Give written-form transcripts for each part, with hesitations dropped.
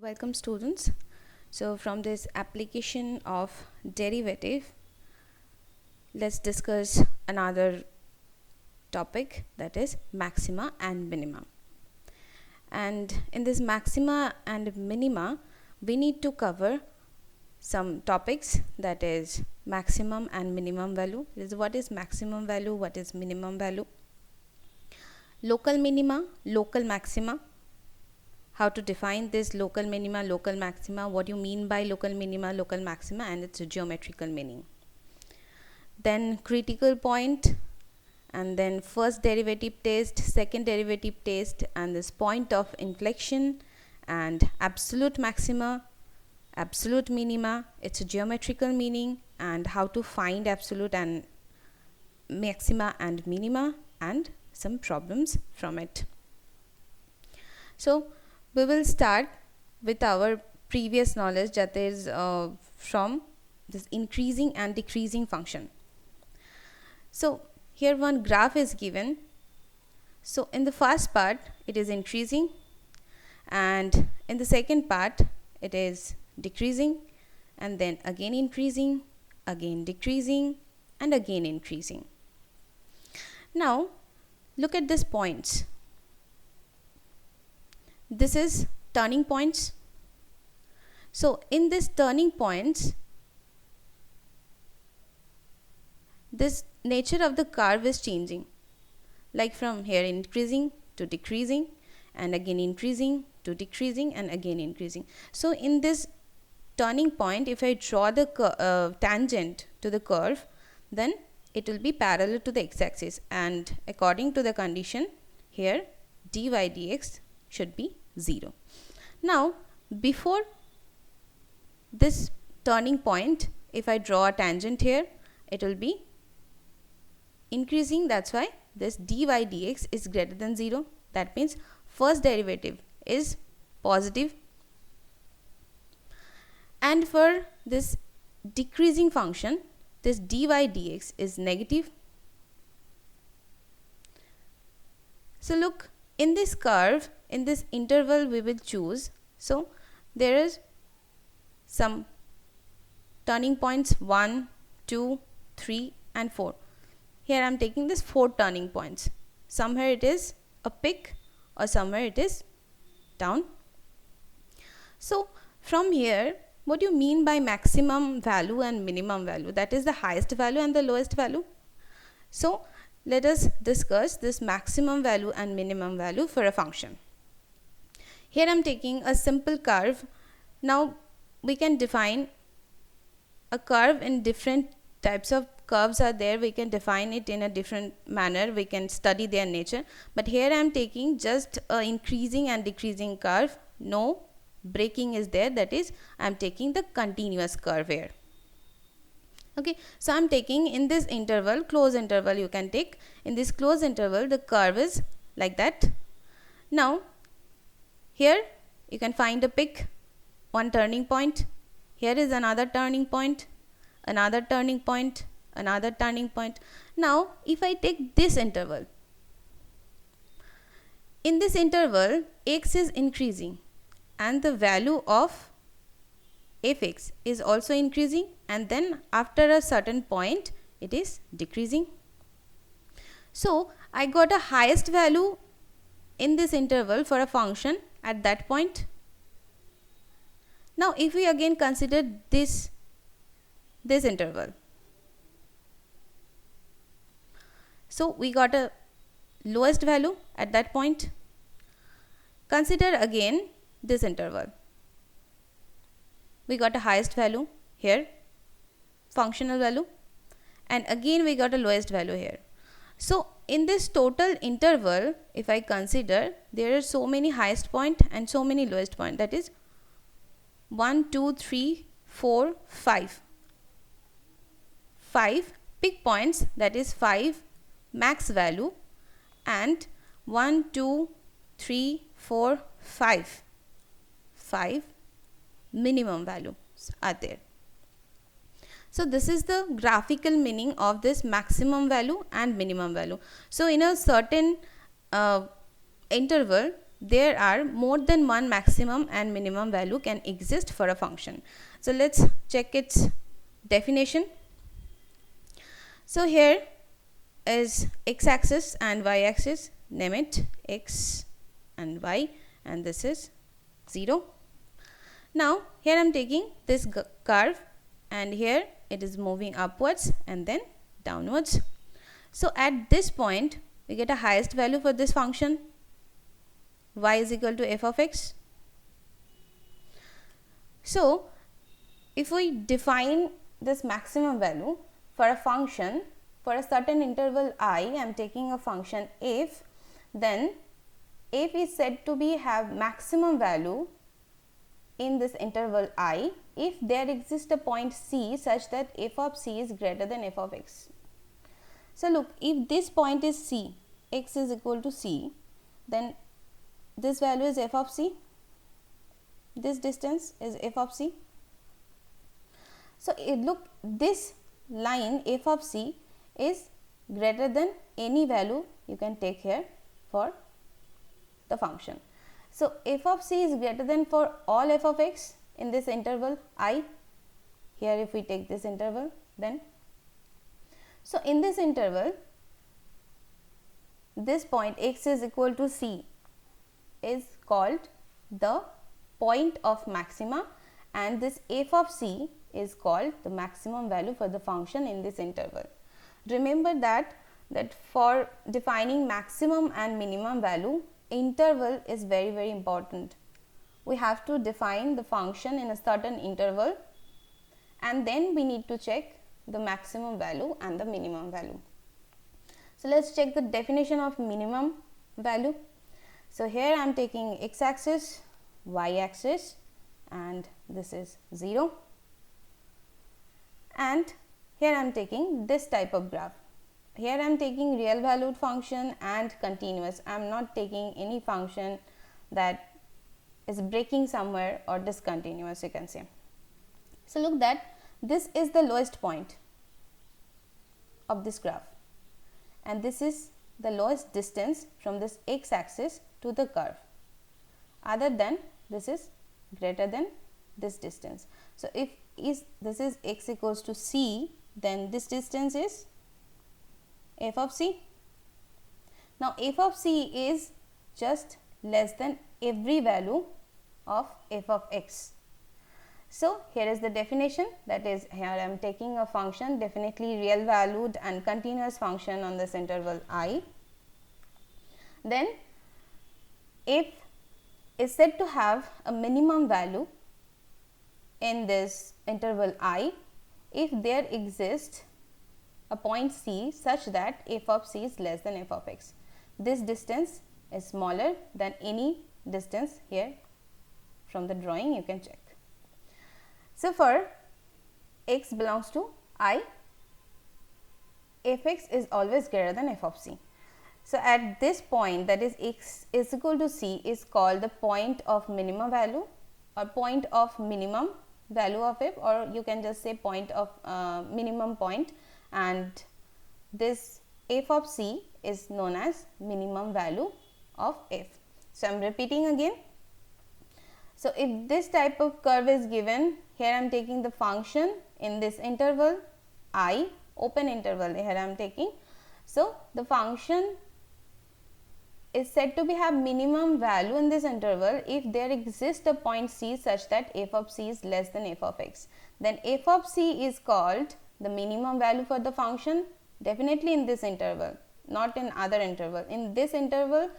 Welcome students. So from this application of derivative, let's discuss another topic, that is maxima and minima. And in this maxima and minima, we need to cover some topics, that is maximum and minimum value. What is maximum value, what is minimum value, local minima, local maxima, how to define this local minima, local maxima, what you mean by local minima, local maxima, and its geometrical meaning. Then critical point, and then first derivative test, second derivative test, and this point of inflection, and absolute maxima, absolute minima, its geometrical meaning, and how to find absolute and maxima and minima, and some problems from it. So we will start with our previous knowledge, that is from this increasing and decreasing function. So here one graph is given. So in the first part it is increasing, and in the second part it is decreasing, and then again increasing, again decreasing, and again increasing. Now look at these points. This is turning points. So in this turning points, this nature of the curve is changing, like from here increasing to decreasing, and again increasing to decreasing, and again increasing. So in this turning point, if I draw the tangent to the curve, then it will be parallel to the x-axis, and according to the condition here, dy dx should be 0. Now before this turning point, if I draw a tangent here, it will be increasing. That's why this dy dx is greater than 0. That means first derivative is positive. And for this decreasing function, this dy dx is negative. So look, in this curve, in this interval we will choose. So there is some turning points 1, 2, 3 and 4. Here I am taking this 4 turning points. Somewhere it is a peak or somewhere it is down. So from here, what do you mean by maximum value and minimum value? That is the highest value and the lowest value. So let us discuss this maximum value and minimum value for a function. Here I am taking a simple curve. Now we can define a curve in different types of curves are there. We can define it in a different manner. We can study their nature. But here I am taking just a increasing and decreasing curve. No breaking is there. That is, I am taking the continuous curve here. Okay, so I am taking in this interval, close interval you can take. In this close interval, the curve is like that. Now here you can find a peak, one turning point. Here is another turning point, another turning point, another turning point. Now if I take this interval, in this interval x is increasing and the value of fx is also increasing, and then after a certain point it is decreasing. So I got a highest value in this interval for a function at that point. Now if we again consider this interval, so we got a lowest value at that point. Consider again this interval, we got a highest value here, functional value, and again we got a lowest value here. So in this total interval, if I consider, there are so many highest point and so many lowest point, that is 1, 2, 3, 4, 5. 5 peak points, that is 5 max value, and 1, 2, 3, 4, 5 minimum values are there. So this is the graphical meaning of this maximum value and minimum value. So in a certain interval, there are more than one maximum and minimum value can exist for a function. So let's check its definition. So here is x-axis and y-axis, name it x and y, and this is 0. Now here I am taking this curve, and here it is moving upwards and then downwards. So at this point we get a highest value for this function, y is equal to f of x. So if we define this maximum value for a function for a certain interval I am taking a function f, then f is said to be have maximum value in this interval I if there exists a point c such that f of c is greater than f of x. So look, if this point is c, x is equal to c, then this value is f of c, this distance is f of c. So look, this line f of c is greater than any value you can take here for the function. So f of c is greater than for all f of x in this interval I. Here if we take this interval, then so in this interval this point x is equal to c is called the point of maxima, and this f of c is called the maximum value for the function in this interval. Remember that for defining maximum and minimum value, interval is very important. We have to define the function in a certain interval, and then we need to check the maximum value and the minimum value. So let's check the definition of minimum value. So here I am taking x axis, y axis, and this is 0, and here I am taking this type of graph. Here I am taking real valued function and continuous. I am not taking any function that is breaking somewhere or discontinuous, you can say. So look that this is the lowest point of this graph, and this is the lowest distance from this x axis to the curve, other than this is greater than this distance. So if this is x equals to c, then this distance is f of c. Now f of c is just less than every value of f of x. So here is the definition, that is, here I am taking a function definitely real valued and continuous function on this interval I. Then f is said to have a minimum value in this interval I if there exists a point c such that f of c is less than f of x. This distance is smaller than any distance here from the drawing, you can check. So for x belongs to I, f x is always greater than f of c. So at this point, that is x is equal to c, is called the point of minimum value or point of minimum value of f, or you can just say point of minimum point, and this f of c is known as minimum value of f. So I am repeating again. So if this type of curve is given, here I am taking the function in this interval I, open interval here I am taking. So the function is said to be have minimum value in this interval if there exists a point c such that f of c is less than f of x. Then f of c is called the minimum value for the function, definitely in this interval, not in other interval. In this interval,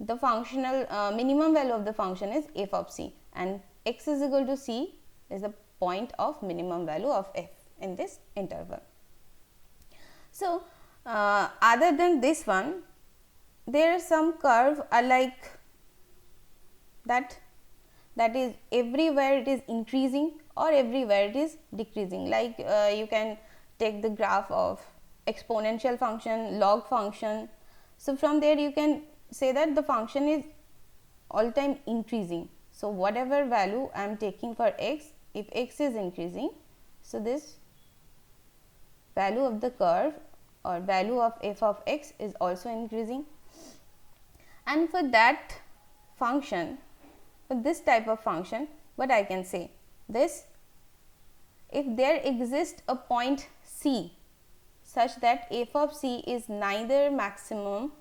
the functional minimum value of the function is f of c, and x is equal to c is the point of minimum value of f in this interval. So other than this one, there are some curve are like that is everywhere it is increasing or everywhere it is decreasing. Like you can take the graph of exponential function, log function. So from there you can say that the function is all time increasing. So whatever value I am taking for x, if x is increasing, so this value of the curve or value of f of x is also increasing. And for that function, for this type of function, what I can say, this, if there exists a point C such that f of C is either maximum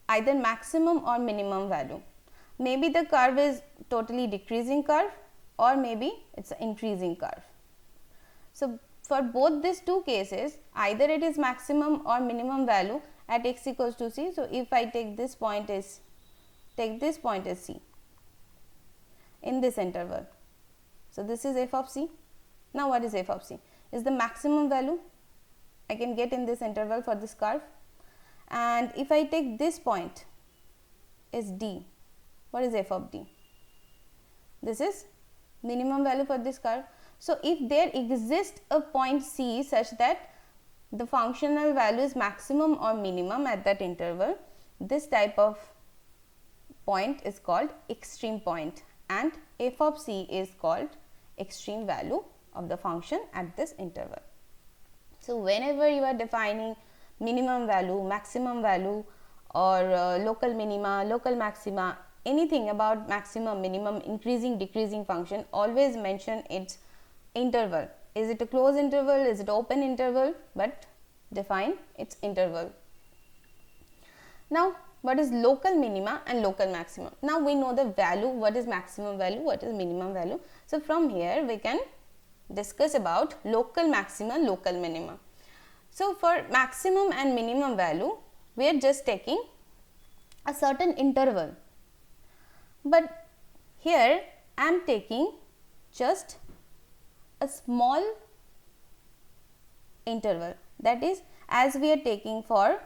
or minimum value. Maybe the curve is totally decreasing curve, or maybe it's an increasing curve. So for both these two cases, either it is maximum or minimum value at x equals to C. So if I take this point as C in this interval. So this is f of C. Now what is f of C? Is the maximum value I can get in this interval for this curve. And if I take this point is D, what is f of D? This is minimum value for this curve. So if there exists a point C such that the functional value is maximum or minimum at that interval, this type of point is called extreme point, and f of C is called extreme value of the function at this interval. So whenever you are defining minimum value, maximum value, or local minima, local maxima, anything about maximum, minimum, increasing, decreasing function, always mention its interval. Is it a closed interval? Is it open interval? But define its interval. Now what is local minima and local maximum? Now we know the value, what is maximum value, what is minimum value. So from here we can discuss about local maxima, local minima. So for maximum and minimum value, we are just taking a certain interval, but here I am taking just a small interval, that is, as we are taking for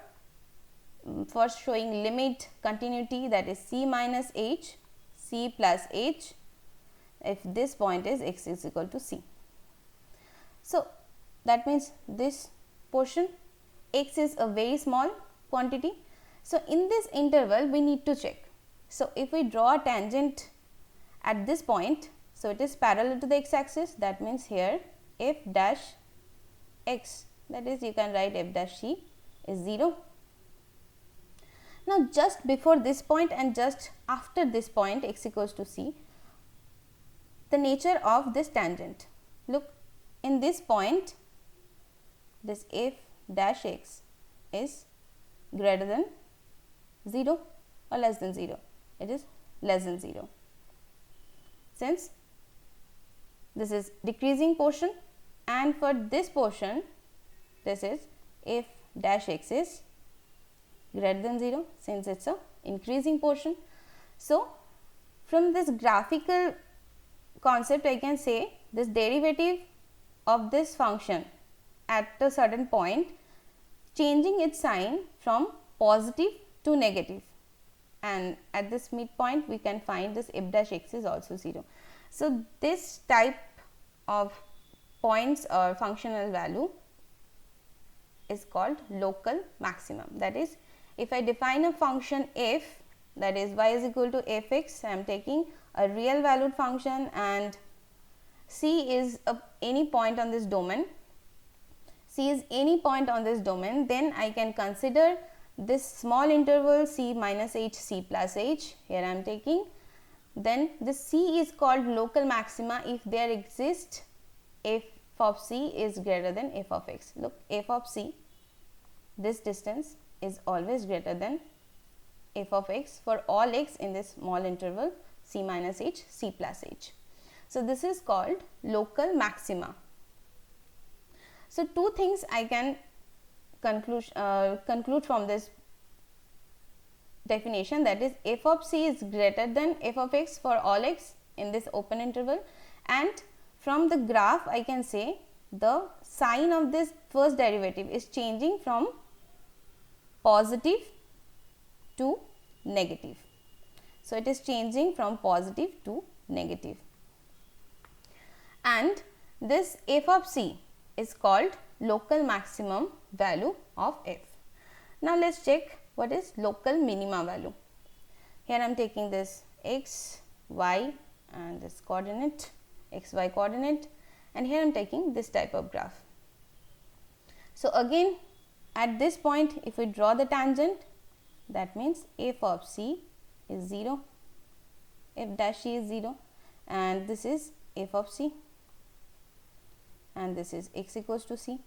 showing limit continuity, that is C minus h, C plus h, if this point is x is equal to C. So that means this portion x is a very small quantity. So in this interval we need to check. So if we draw a tangent at this point, so it is parallel to the x axis, that means here f dash x, that is you can write f dash c is 0. Now just before this point and just after this point x equals to C, the nature of this tangent, look, in this point this f dash x is greater than 0 or less than 0, it is less than 0, since this is decreasing portion, and for this portion this is f dash x is greater than 0, since it is a increasing portion. So from this graphical concept I can say this derivative of this function at a certain point changing its sign from positive to negative, and at this midpoint we can find this f dash x is also 0. So this type of points or functional value is called local maximum. That is, if I define a function f, that is y is equal to f x, I am taking a real valued function and C is any point on this domain, then I can consider this small interval C minus h, C plus h, here I am taking, then this C is called local maxima if there exists f of C is greater than f of x. Look, f of C, this distance is always greater than f of x for all x in this small interval C minus h, C plus h. So this is called local maxima. So two things I can conclude from this definition, that is f of C is greater than f of x for all x in this open interval, and from the graph I can say the sign of this first derivative is changing from positive to negative. So it is changing from positive to negative, and this f of C is called local maximum value of f. Now let us check what is local minima value. Here I am taking this x, y and this coordinate, x, y coordinate, and here I am taking this type of graph. So again at this point if we draw the tangent, that means f of C is 0, f dash c is 0, and this is f of c, and this is x equals to c.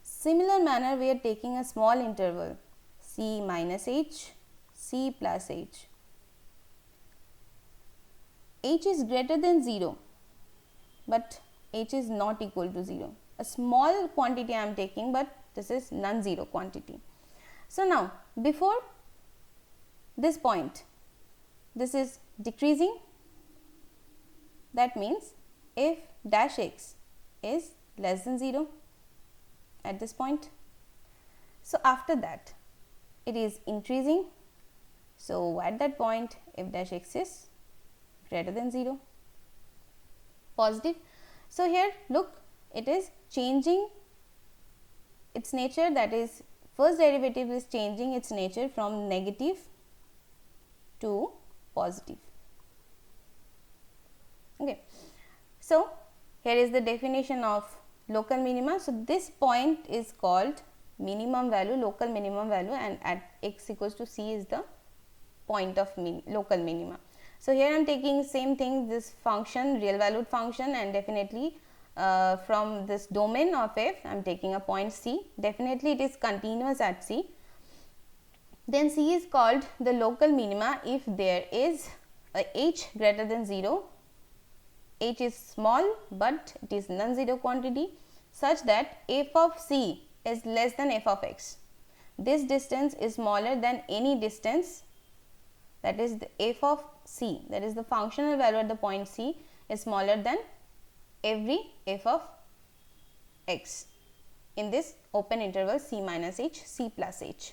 Similar manner, we are taking a small interval c minus h, c plus h. H is greater than 0, but h is not equal to 0. A small quantity I am taking, but this is non-zero quantity. So, now before this point, this is decreasing, that means f dash x is less than 0 at this point. So, after that it is increasing. So, at that point f dash x is greater than 0, positive. So, here look, it is changing its nature, that is first derivative is changing its nature from negative to positive. Okay. So, here is the definition of local minima. So, this point is called minimum value, local minimum value, and at x equals to c is the point of local minima. So, here I am taking same thing, this function, real valued function, and definitely from this domain of f I am taking a point c, definitely it is continuous at c. Then c is called the local minima if there is a h greater than 0, h is small but it is non-zero quantity, such that f of c is less than f of x. This distance is smaller than any distance, that is the f of c, that is the functional value at the point c is smaller than every f of x in this open interval c minus h, c plus h,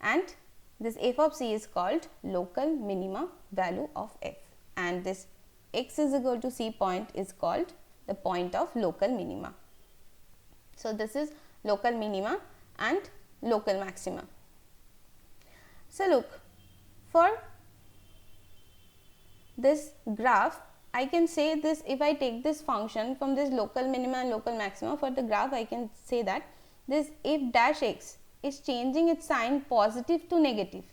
and this f of c is called local minima value of f, and this x is equal to c point is called the point of local minima. So, this is local minima and local maxima. So, look, for this graph I can say this, if I take this function from this local minima and local maxima, for the graph I can say that this f dash x is changing its sign positive to negative.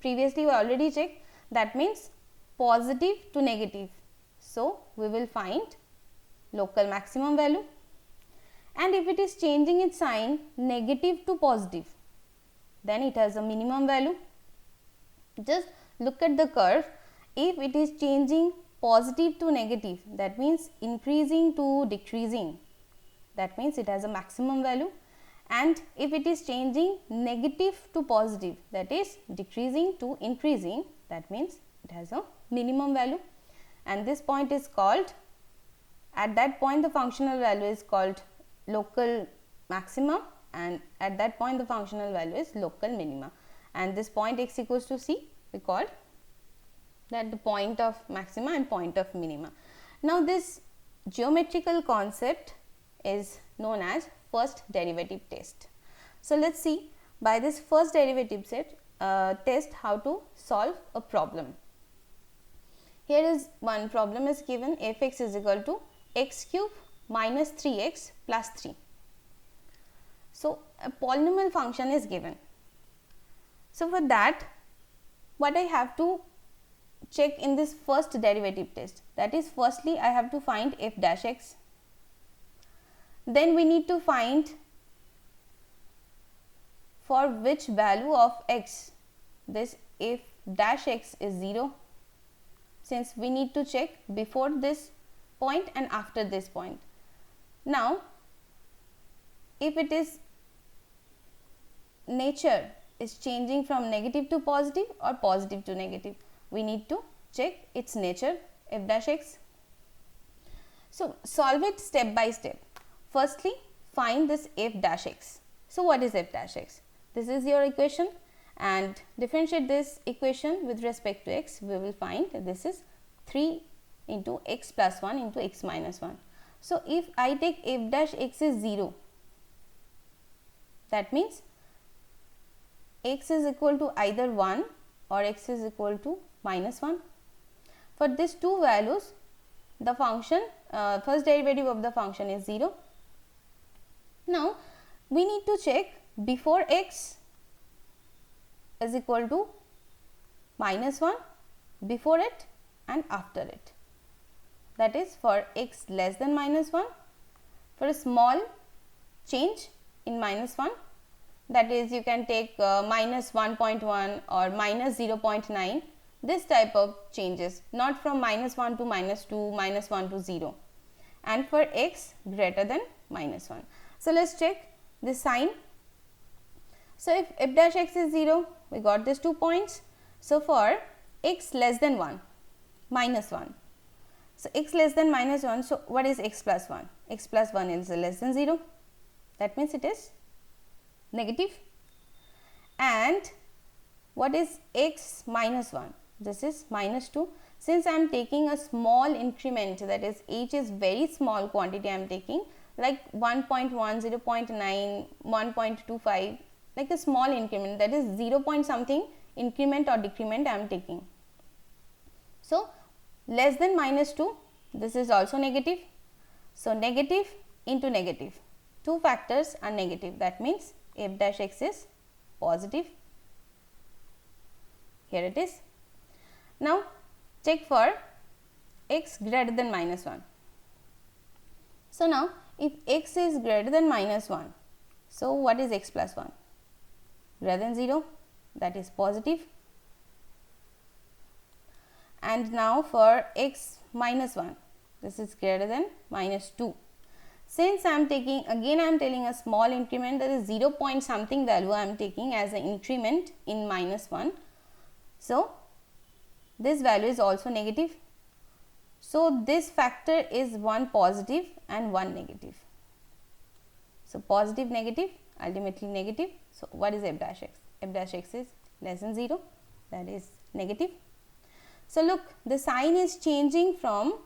Previously we already checked, that means positive to negative. So, we will find local maximum value, and if it is changing its sign negative to positive, then it has a minimum value. Just look at the curve, if it is changing positive to negative, that means increasing to decreasing, that means it has a maximum value, and if it is changing negative to positive, that is decreasing to increasing, that means it has a minimum value, and this point is called, at that point the functional value is called local maxima, and at that point the functional value is local minima, and this point x equals to c we called that the point of maxima and point of minima. Now, this geometrical concept is known as first derivative test. So, let us see by this first derivative test how to solve a problem. Here is one problem is given, f x is equal to x cube minus 3x plus 3. So, a polynomial function is given. So, for that what I have to check in this first derivative test, that is firstly I have to find f dash x, then we need to find for which value of x this f dash x is 0, since we need to check before this point and after this point. Now, if it is nature is changing from negative to positive or positive to negative, we need to check its nature f dash x. So, solve it step by step. Firstly, find this f dash x. So, what is f dash x? This is your equation, and differentiate this equation with respect to x, we will find this is 3 into x plus 1 into x minus 1. So, if I take f dash x is 0, that means x is equal to either 1 or x is equal to minus 1. For these two values, the function first derivative of the function is 0. Now, we need to check before x is equal to minus 1 before it and after it. That is for x less than minus 1, for a small change in minus 1, that is you can take minus 1.1 or minus 0.9, this type of changes, not from minus 1 to minus 2, minus 1 to 0, and for x greater than minus 1. So, let us check this sign. So, if f dash x is 0, we got these 2 points. So, for x less than 1, minus 1. So, x less than minus 1, so what is x plus 1? X plus 1 is less than 0, that means it is negative. And what is x minus 1? This is minus 2. Since I am taking a small increment, that is h is very small quantity I am taking, like 1.1, 0.9, 1.25, like a small increment, that is 0 point something increment or decrement I am taking. So, less than minus 2, this is also negative. So, negative into negative, 2 factors are negative, that means f dash x is positive. Here it is. Now, check for x greater than minus 1. So, now if x is greater than minus 1, so what is x plus 1? Greater than 0, that is positive. And now for x minus 1, this is greater than minus 2. Since I am taking, again I am telling a small increment, that is 0 point something value I am taking as an increment in minus 1. So, this value is also negative. So, this factor is one positive and one negative. So, positive negative, ultimately negative. So, what is f dash x? F dash x is less than 0, that is negative. So, look, the sign is changing from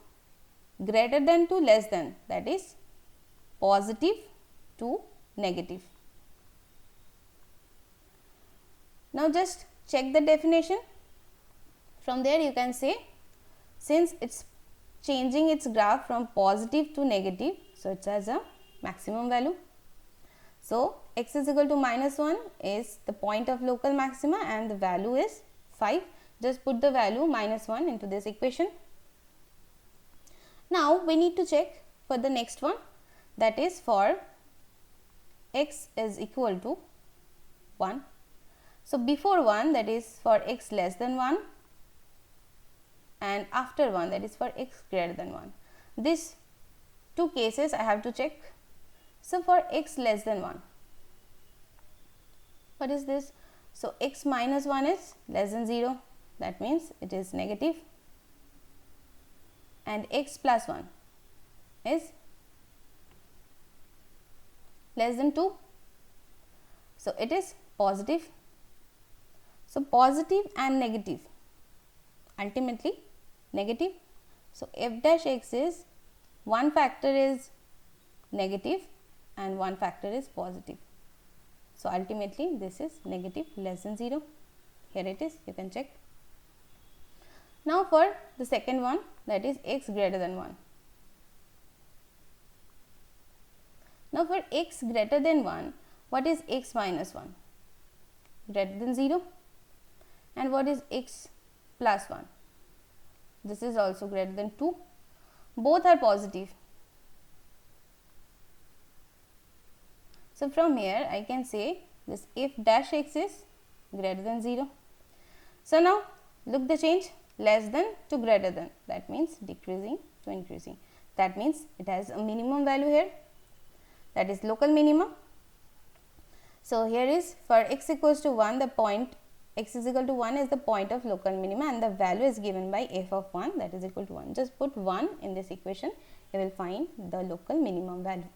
greater than to less than, that is positive to negative. Now, just check the definition. From there you can say, since it is changing its graph from positive to negative, so it has a maximum value. So, x is equal to minus 1 is the point of local maxima and the value is 5. Just put the value minus 1 into this equation. Now, we need to check for the next one, that is for x is equal to 1. So, before 1, that is for x less than 1, and after 1, that is for x greater than 1. These two cases I have to check. So, for x less than 1, what is this? So, x minus 1 is less than 0, that means it is negative, and x plus 1 is less than 2, so it is positive. So, positive and negative, ultimately negative. So, f dash x is one factor is negative and one factor is positive. So, ultimately this is negative less than 0. Here it is, you can check. Now, for the second one, that is x greater than 1. Now, for x greater than 1, what is x minus 1? Greater than 0. And what is x plus 1? This is also greater than 2. Both are positive. So, from here I can say this f dash x is greater than 0. So, now look the change, less than to greater than, that means decreasing to increasing. That means it has a minimum value here, that is local minima. So, here is for x equals to 1, the point x is equal to 1 is the point of local minima and the value is given by f of 1, that is equal to 1. Just put 1 in this equation, you will find the local minimum value.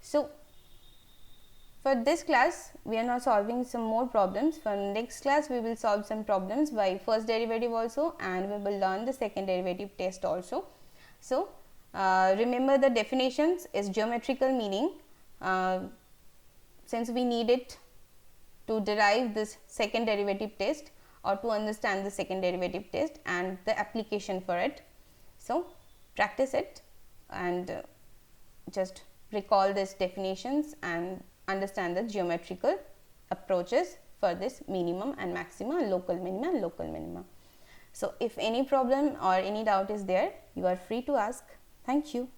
So, for this class we are now solving some more problems. For next class we will solve some problems by first derivative also, and we will learn the second derivative test also. So, remember the definitions is geometrical meaning, since we need it to derive this second derivative test or to understand the second derivative test and the application for it. So, practice it and just recall these definitions and understand the geometrical approaches for this minimum and maxima, local minima and local minima. So if any problem or any doubt is there, you are free to ask. Thank you.